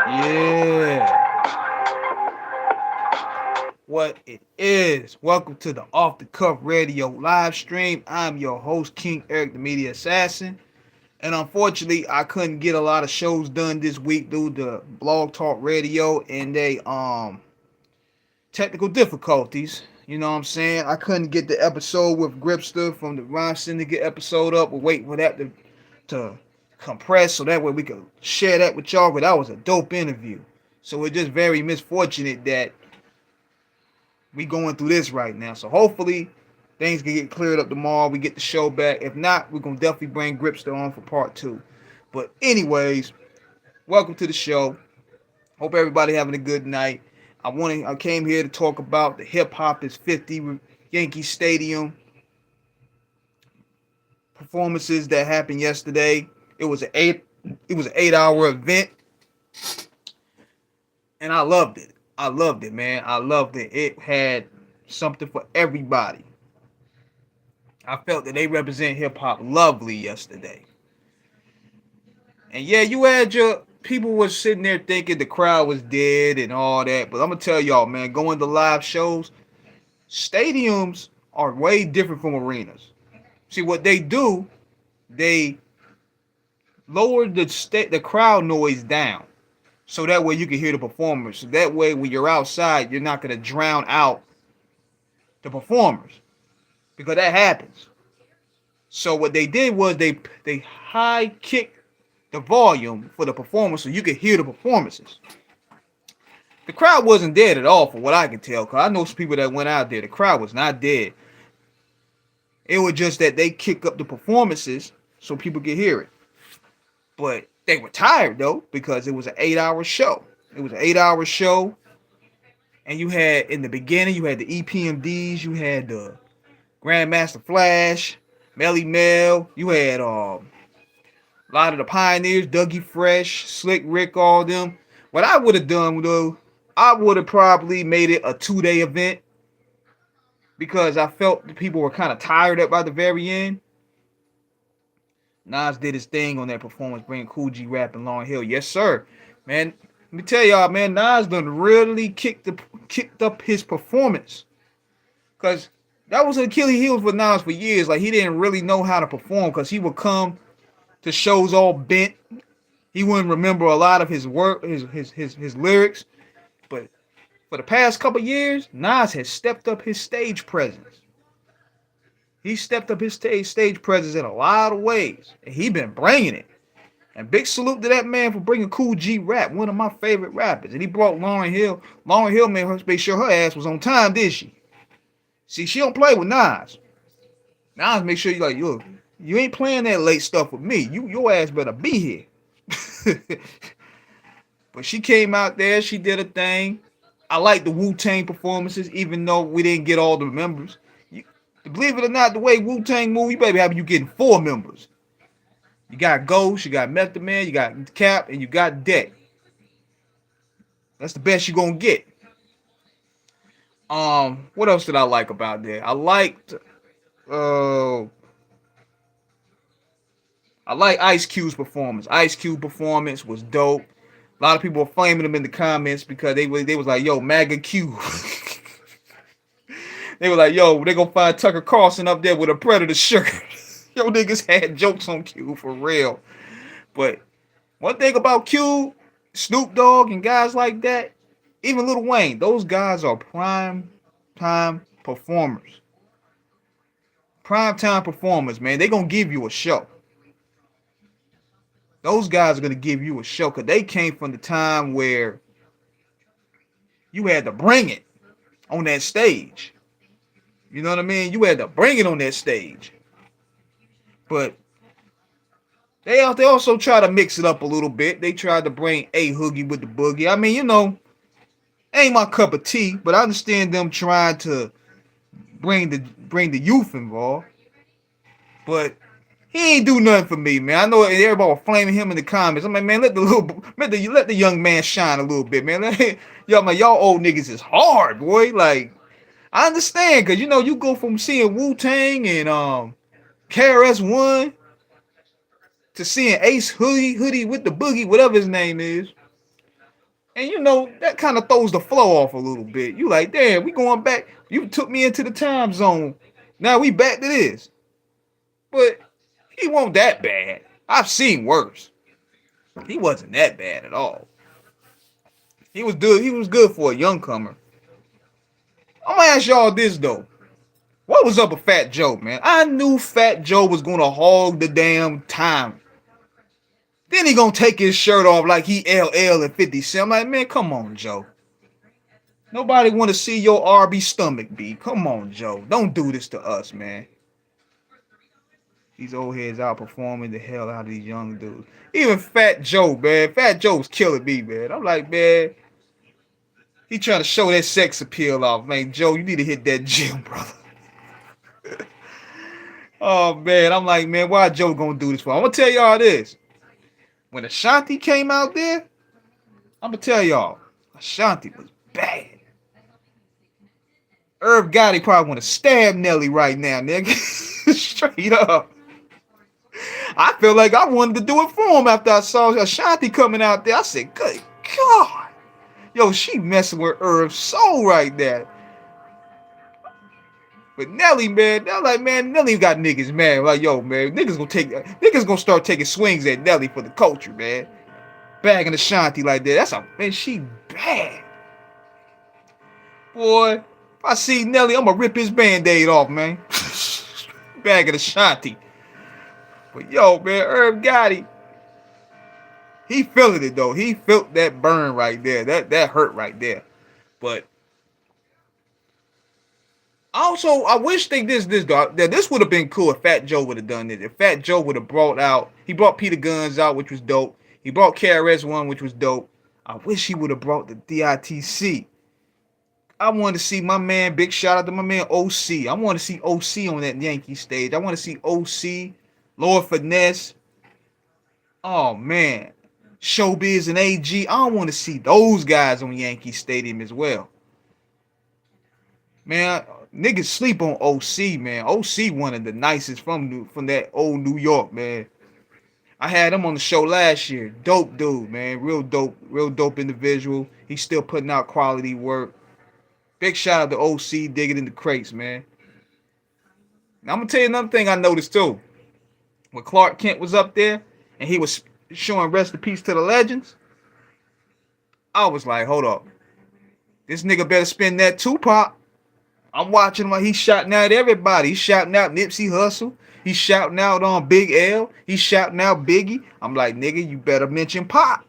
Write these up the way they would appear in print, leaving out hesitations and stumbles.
Yeah, what it is. Welcome to the Off the Cuff Radio live stream. I'm your host, King Eric, the Media Assassin. And unfortunately, I couldn't get a lot of shows done this week due to Blog Talk Radio and they technical difficulties. You know what I'm saying? I couldn't get the episode with Gripster from the Rhyme Syndicate episode up. We're waiting for that to compress so that way we could share that with y'all. But that was a dope interview. So we're just very misfortunate that we going through this right now. So hopefully things can get cleared up tomorrow. We get the show back. If not, we're gonna definitely bring Gripster on for part 2. But anyways, welcome to the show. Hope everybody having a good night. I came here to talk about the Hip Hop is 50 Yankee Stadium performances that happened yesterday. It was an 8-hour event, and I loved it. I loved it, man. I loved it. It had something for everybody. I felt that they represent hip hop lovely yesterday. And yeah, you had your people was sitting there thinking the crowd was dead and all that, but I'm gonna tell y'all, man, going to live shows, stadiums are way different from arenas. See what they do, they lower the crowd noise down, so that way you can hear the performers. So that way, when you're outside, you're not gonna drown out the performers because that happens. So what they did was they high kicked the volume for the performance so you could hear the performances. The crowd wasn't dead at all, from what I can tell, because I know some people that went out there. The crowd was not dead. It was just that they kick up the performances so people could hear it. But they were tired though because it was an 8-hour show. It was an 8-hour show, and you had in the beginning you had the EPMDs, you had the Grandmaster Flash, Melly Mel, you had a lot of the pioneers, Dougie Fresh, Slick Rick, all them. What I would have done though, I would have probably made it a 2-day event because I felt the people were kind of tired at by the very end. Nas did his thing on that performance, bringing Cool G Rap and Lauryn Hill. Yes, sir, man. Let me tell y'all, man, Nas done really kicked up his performance, cause that was an Achilles heel for Nas for years. Like he didn't really know how to perform, cause he would come to shows all bent. He wouldn't remember a lot of his work, his lyrics. But for the past couple years, Nas has stepped up his stage presence. He stepped up his stage presence in a lot of ways, and he been bringing it. And big salute to that man for bringing Cool G Rap, one of my favorite rappers. And he brought Lauryn Hill. Lauryn Hill made her make sure her ass was on time, did she? See, she don't play with Nas. Nas make sure you like, look, you ain't playing that late stuff with me. Your ass better be here. But she came out there, she did a thing. I like the Wu-Tang performances, even though we didn't get all the members. Believe it or not, the way Wu-Tang move, you better have you getting 4 members. You got Ghost, you got Method Man, you got Cap, and you got Deck. That's the best you're gonna get. What else did I like about that? Uh I like Ice Cube's performance. Ice Cube performance was dope. A lot of people were flaming him in the comments because they was like, yo, MAGA Q. They were like, yo, they gonna find Tucker Carlson up there with a Predator shirt. Yo, niggas had jokes on Q for real. But one thing about Q, Snoop Dogg, and guys like that, even Lil Wayne, those guys are prime time performers. Prime time performers, man. They gonna give you a show. Those guys are gonna give you a show because they came from the time where you had to bring it on that stage. You know what I mean? You had to bring it on that stage. But they also try to mix it up a little bit. They tried to bring a Hoogie with the Boogie. I mean, ain't my cup of tea, but I understand them trying to bring the youth involved. But he ain't do nothing for me, man. I know everybody was flaming him in the comments. I'm like, man, let the young man shine a little bit, man. Y'all old niggas is hard, boy. Like, I understand, cause you go from seeing Wu Tang and KRS-One to seeing Ace Hoodie with the Boogie, whatever his name is. And that kind of throws the flow off a little bit. You like, damn, we going back. You took me into the time zone. Now we back to this. But he wasn't that bad. I've seen worse. He wasn't that bad at all. He was good. He was good for a young comer. I'm gonna ask y'all this though. What was up with Fat Joe, man? I knew Fat Joe was gonna hog the damn time. Then he gonna take his shirt off like he LL and 50 Cent. I'm like, man, come on, Joe. Nobody want to see your RB stomach be. Come on, Joe. Don't do this to us, man. These old heads outperforming the hell out of these young dudes. Even Fat Joe, man. Fat Joe's killing me, man. I'm like, man. He trying to show that sex appeal off, man. Joe, you need to hit that gym, brother. Oh, man. I'm like, man, why Joe gonna do this for? I'm gonna tell y'all this. When Ashanti came out there, I'm gonna tell y'all, Ashanti was bad. Irv Gotti probably want to stab Nelly right now, nigga. Straight up. I feel like I wanted to do it for him after I saw Ashanti coming out there. I said, good God. Yo, she messing with Irv's soul right there. But Nelly, man, Nelly got niggas, man. Like, yo, man, niggas gonna start taking swings at Nelly for the culture, man. Bagging Ashanti like that. Man, she bad. Boy, if I see Nelly, I'm gonna rip his band-aid off, man. Bagging Ashanti. But yo, man, Irv Gotti, he feeling it though. He felt that burn right there. That hurt right there. But also, I wish they did this though. This would have been cool if Fat Joe would have done this. If Fat Joe would have he brought Peter Guns out, which was dope. He brought KRS-One, which was dope. I wish he would have brought the DITC. I want to see my man, big shout out to my man OC. I want to see OC on that Yankee stage. I want to see OC, Lord Finesse. Oh, man. Showbiz and AG. I want to see those guys on Yankee Stadium as well. Man, niggas sleep on OC, man. OC one of the nicest from that old New York, man. I had him on the show last year. Dope dude, man. Real dope individual. He's still putting out quality work. Big shout out to OC digging in the crates, man. Now, I'm going to tell you another thing I noticed, too. When Clark Kent was up there and he was showing rest in peace to the legends, I was like, hold up. This nigga better spin that Tupac. I'm watching him. He's shouting out everybody. He's shouting out Nipsey Hussle. He's shouting out on Big L. He's shouting out Biggie. I'm like, nigga, you better mention Pac.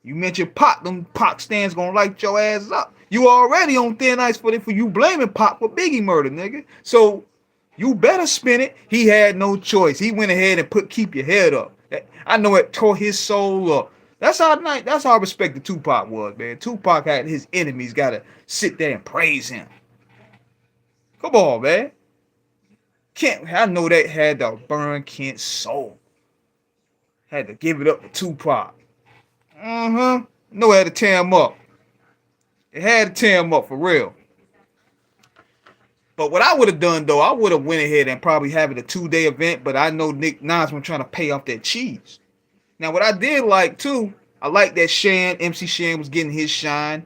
You mention Pac, them Pac stands gonna light your ass up. You already on thin ice for you blaming Pac for Biggie murder, nigga. So you better spin it. He had no choice. He went ahead and keep your head up. I know it tore his soul up. That's how respected Tupac was, man. Tupac had his enemies gotta sit there and praise him. Come on, man. I know that had to burn Kent's soul. Had to give it up to Tupac. No, it had to tear him up. It had to tear him up for real. But what I would have done, though, I would have went ahead and probably have it a 2-day event, but I know Nick Nas was trying to pay off that cheese. Now, what I did like, too, I like that MC Shan was getting his shine.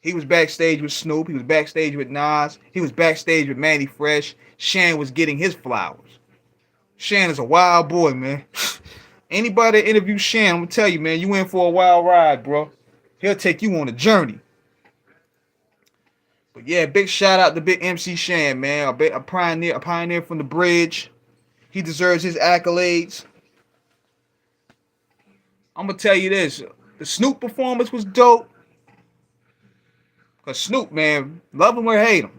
He was backstage with Snoop. He was backstage with Nas. He was backstage with Manny Fresh. Shan was getting his flowers. Shan is a wild boy, man. Anybody that interviews Shan, I'm gonna tell you, man, you in for a wild ride, bro. He'll take you on a journey. But yeah, big shout out to Big MC Shan, man. A pioneer from the bridge. He deserves his accolades. I'm gonna tell you this: the Snoop performance was dope. Cause Snoop, man, love him or hate him,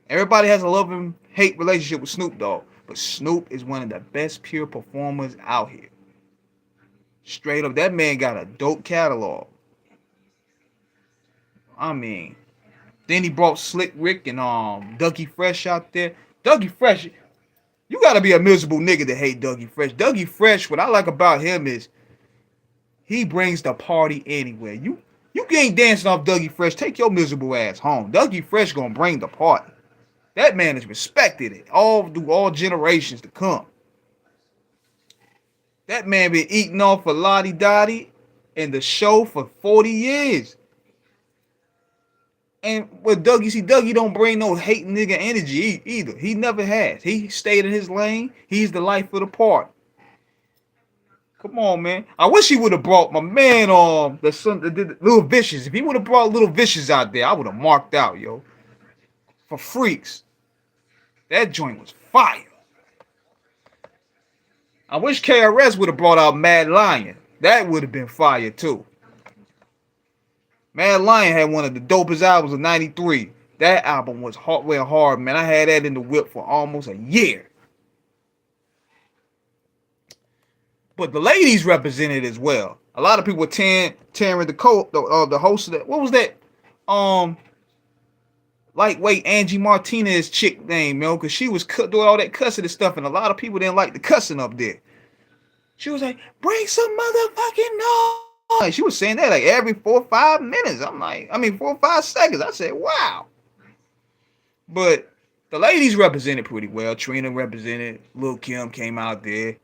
everybody has a love and hate relationship with Snoop Dogg. But Snoop is one of the best pure performers out here. Straight up, that man got a dope catalog. I mean, then he brought Slick Rick and Dougie Fresh out there. Dougie Fresh, you gotta be a miserable nigga to hate Dougie Fresh. Dougie Fresh, what I like about him is he brings the party anywhere. You ain't dancing off Dougie Fresh, take your miserable ass home. Dougie Fresh gonna bring the party. That man is respected it all through all generations to come. That man been eating off of Lottie Dottie and the show for 40 years. And with Dougie don't bring no hate nigga energy either. He never has. He stayed in his lane. He's the life of the party. Come on, man. I wish he would have brought my man the son that did Little Vicious. If he would have brought Little Vicious out there, I would have marked out, yo. For Freaks. That joint was fire. I wish KRS would have brought out Mad Lion. That would have been fire too. Mad Lion had one of the dopest albums of '93. That album was went hard, man. I had that in the whip for almost a year. But the ladies represented as well. A lot of people were tearing the host of that. What was that? Lightweight Angie Martinez chick name, yo, because she was doing all that cussing and stuff, and a lot of people didn't like the cussing up there. She was like, bring some motherfucking noise. She was saying that like every 4 or 5 minutes. 4 or 5 seconds. I said, wow. But the ladies represented pretty well. Trina represented. Lil' Kim came out there.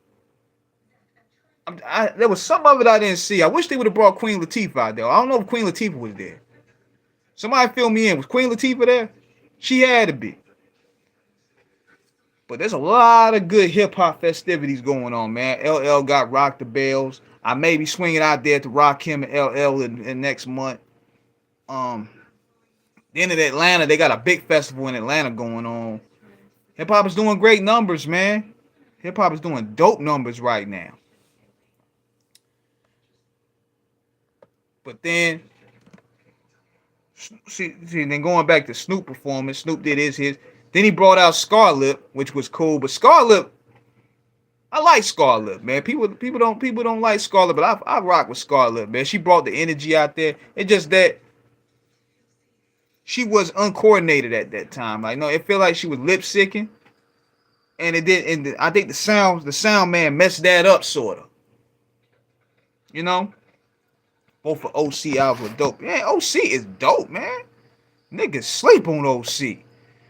There was some of it I didn't see. I wish they would have brought Queen Latifah out there. I don't know if Queen Latifah was there. Somebody fill me in. Was Queen Latifah there? She had to be. But there's a lot of good hip-hop festivities going on, man. LL got Rock the Bells. I may be swinging out there to rock him and LL in next month. Then in Atlanta, they got a big festival in Atlanta going on. Hip-hop is doing great numbers, man. Hip-hop is doing dope numbers right now. But then, then going back to Snoop performance, Snoop did his. Then he brought out Scarlett, which was cool. But Scarlett, I like Scarlett, man. People don't like Scarlett, but I rock with Scarlett, man. She brought the energy out there. It's just that she was uncoordinated at that time. Like, no, it felt like she was lip syncing, and it did. And I think the sound man messed that up, sort of. You know. Both for OC album were dope. Yeah, OC is dope, man. Niggas sleep on OC.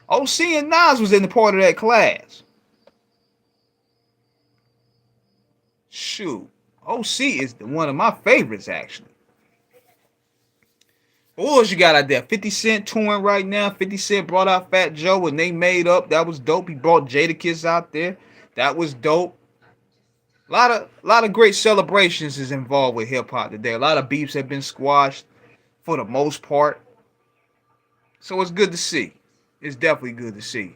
OC and Nas was in the part of that class. Shoot. OC is one of my favorites, actually. What else you got out there? 50 Cent touring right now. 50 Cent brought out Fat Joe and they made up. That was dope. He brought Jadakiss out there. That was dope. A lot of great celebrations is involved with hip hop today. A lot of beefs have been squashed for the most part. So it's good to see. It's definitely good to see.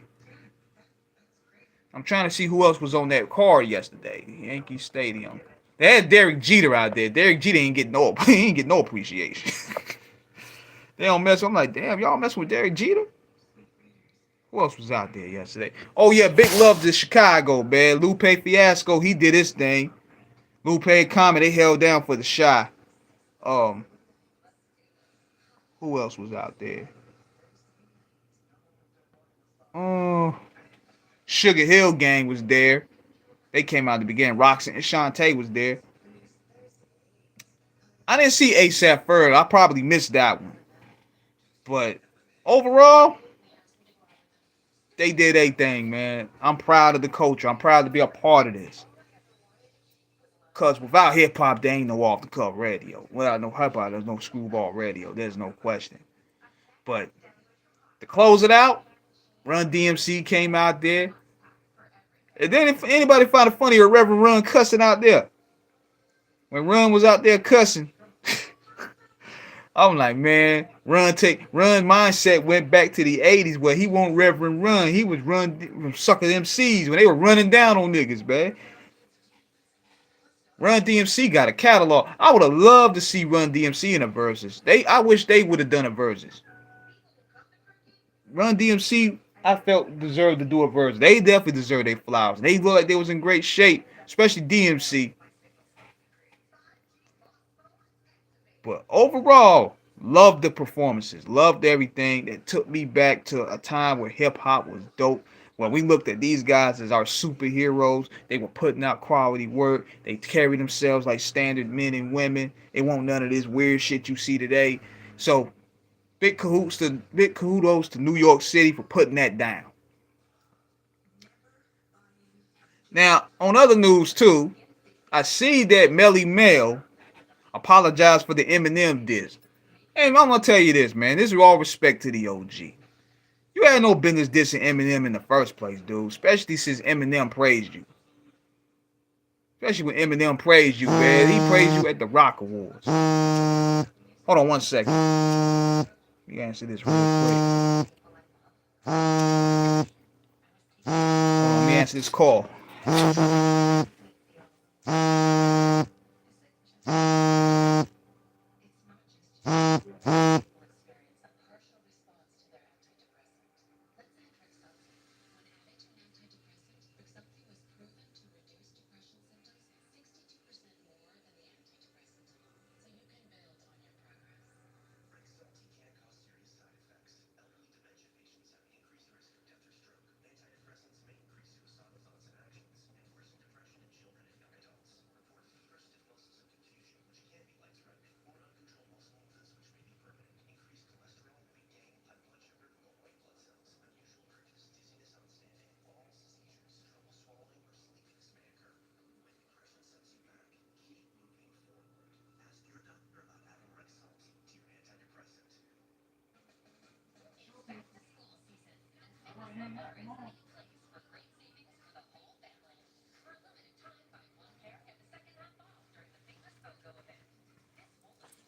I'm trying to see who else was on that card yesterday. Yankee Stadium. They had Derek Jeter out there. Derek Jeter ain't get no appreciation. They don't mess with him. I'm like, damn, y'all messing with Derek Jeter? Who else was out there yesterday? Oh, yeah, big love to Chicago, man. Lupe Fiasco, he did his thing. Lupe and Common, they held down for the Shy. Who else was out there? Sugar Hill Gang was there. They came out at the beginning. Roxanne and Shantae was there. I didn't see ASAP Ferg. I probably missed that one. But overall, they did a thing, man. I'm proud of the culture. I'm proud to be a part of this. Cause without hip hop, there ain't no off the cuff radio. Without no hip hop, there's no screwball radio. There's no question. But to close it out, Run DMC came out there. And then if anybody find it funny or Reverend Run cussing out there, when Run was out there cussing, I'm like, man, Run mindset went back to the 80s where he won't Reverend Run. He was Run sucker MCs when they were running down on niggas, man. Run DMC got a catalog. I would have loved to see Run DMC in a verses. I wish they would have done a verses. Run DMC, I felt deserved to do a verse. They definitely deserve their flowers. They looked like they was in great shape, especially DMC. But overall, loved the performances, loved everything. It took me back to a time where hip hop was dope. When we looked at these guys as our superheroes, they were putting out quality work. They carried themselves like standard men and women. They want none of this weird shit you see today. So big kudos to New York City for putting that down. Now, on other news too, I see that Melly Mel apologized for the Eminem diss. Hey, I'm gonna tell you this, man. This is all respect to the OG. You had no business dissing Eminem in the first place, dude. Especially since Eminem praised you. Especially when Eminem praised you, man. He praised you at the Rock Awards. Hold on one second. Let me answer this real quick. Hold on, let me answer this call.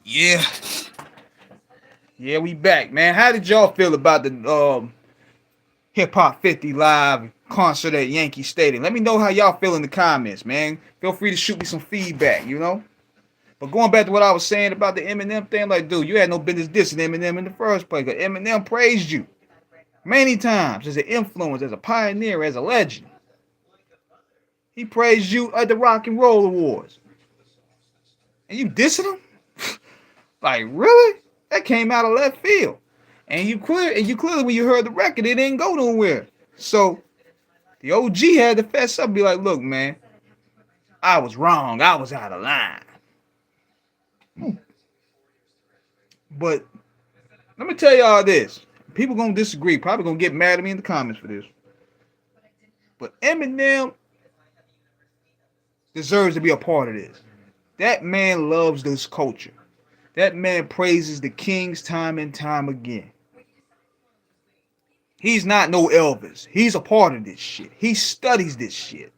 Yeah. Yeah, we back, man. How did y'all feel about the Hip Hop 50 live concert at Yankee Stadium? Let me know how y'all feel in the comments, man. Feel free to shoot me some feedback, you know? But going back to what I was saying about the Eminem thing, like, dude, you had no business dissing Eminem in the first place. Because Eminem praised you many times as an influence, as a pioneer, as a legend. He praised you at the Rock and Roll Awards. And you dissing him? Like, really? That came out of left field. And you clearly, when you heard the record, it didn't go nowhere. So the OG had to fess up and be like, look, man, I was wrong. I was out of line. But let me tell y'all this. People gonna disagree. Probably gonna get mad at me in the comments for this. But Eminem deserves to be a part of this. That man loves this culture. That man praises the Kings time and time again. He's not no Elvis. He's a part of this shit. He studies this shit.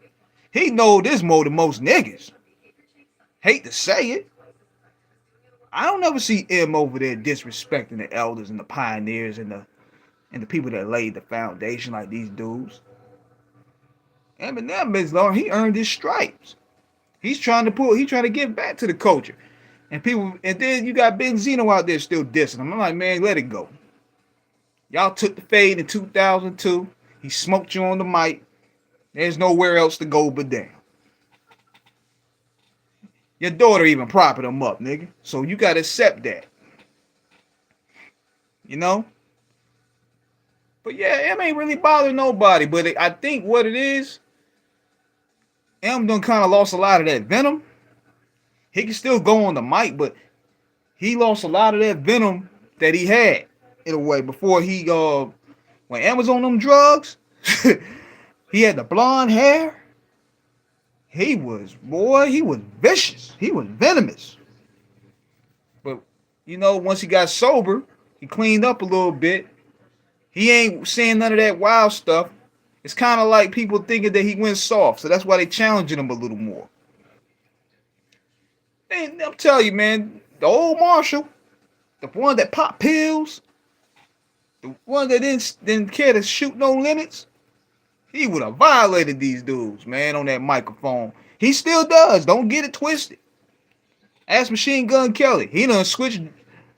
He knows this more than most niggas. Hate to say it. I don't ever see M over there disrespecting the elders and the pioneers and the people that laid the foundation like these dudes. Eminem is long. He earned his stripes. He's trying to give back to the culture. And then you got Benzino out there still dissing him. I'm like, man, let it go. Y'all took the fade in 2002. He smoked you on the mic. There's nowhere else to go but down. Your daughter even propping him up, nigga. So you gotta accept that. You know? But yeah, M ain't really bothering nobody. But I think what it is, M done kind of lost a lot of that venom. He can still go on the mic, but he lost a lot of that venom that he had in a way before when M was on them drugs. He had the blonde hair. he was vicious. He was venomous. But once he got sober, he cleaned up a little bit. He ain't saying none of that wild stuff. It's kind of like people thinking that he went soft, so that's why they challenging him a little more. And I'm telling you, man, the old Marshall, the one that popped pills, the one that didn't care to shoot no limits, he would have violated these dudes, man, on that microphone. He still does. Don't get it twisted. Ask Machine Gun Kelly. He done switched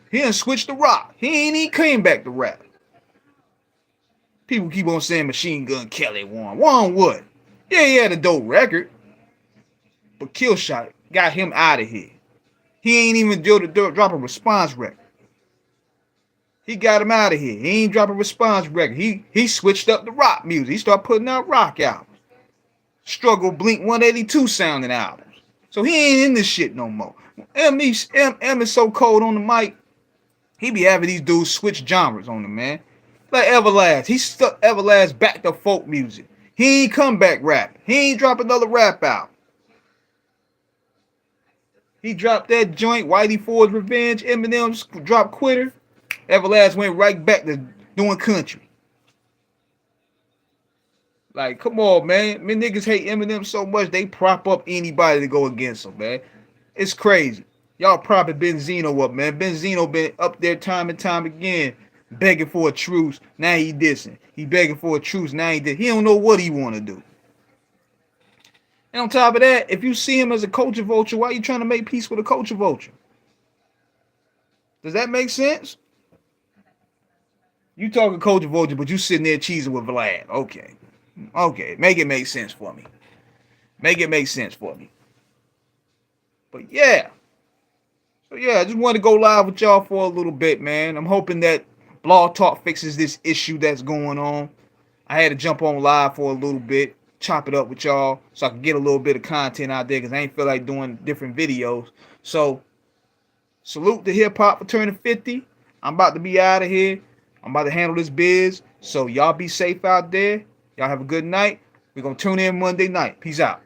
the rock. He ain't even came back to rap. People keep on saying Machine Gun Kelly won. Won what? Yeah, he had a dope record. But Killshot got him out of here. He ain't even drop a response record. He got him out of here. He ain't drop a response record. He switched up the rock music. He started putting out rock albums. Struggle Blink 182 sounding albums. So he ain't in this shit no more. M is so cold on the mic. He be having these dudes switch genres on him, man. Like Everlast. He stuck Everlast back to folk music. He ain't come back rap. He ain't drop another rap album. He dropped that joint, Whitey Ford's Revenge. Eminem's dropped Quitter. Everlast went right back to doing country. Like, come on, man. Man, niggas hate Eminem so much, they prop up anybody to go against him, man. It's crazy. Y'all propping Benzino up, man. Benzino been up there time and time again, begging for a truce. Now he dissing. He begging for a truce. Now he did. He don't know what he want to do. And on top of that, if you see him as a culture vulture, why are you trying to make peace with a culture vulture? Does that make sense? You talking culture vulture, but you sitting there cheesing with Vlad. Okay. Make it make sense for me. But yeah. So yeah, I just wanted to go live with y'all for a little bit, man. I'm hoping that Blog Talk fixes this issue that's going on. I had to jump on live for a little bit, chop it up with y'all so I can get a little bit of content out there because I ain't feel like doing different videos. So salute to hip hop for turning 50. I'm about to be out of here. I'm about to handle this biz. So y'all be safe out there. Y'all have a good night. We're going to tune in Monday night. Peace out.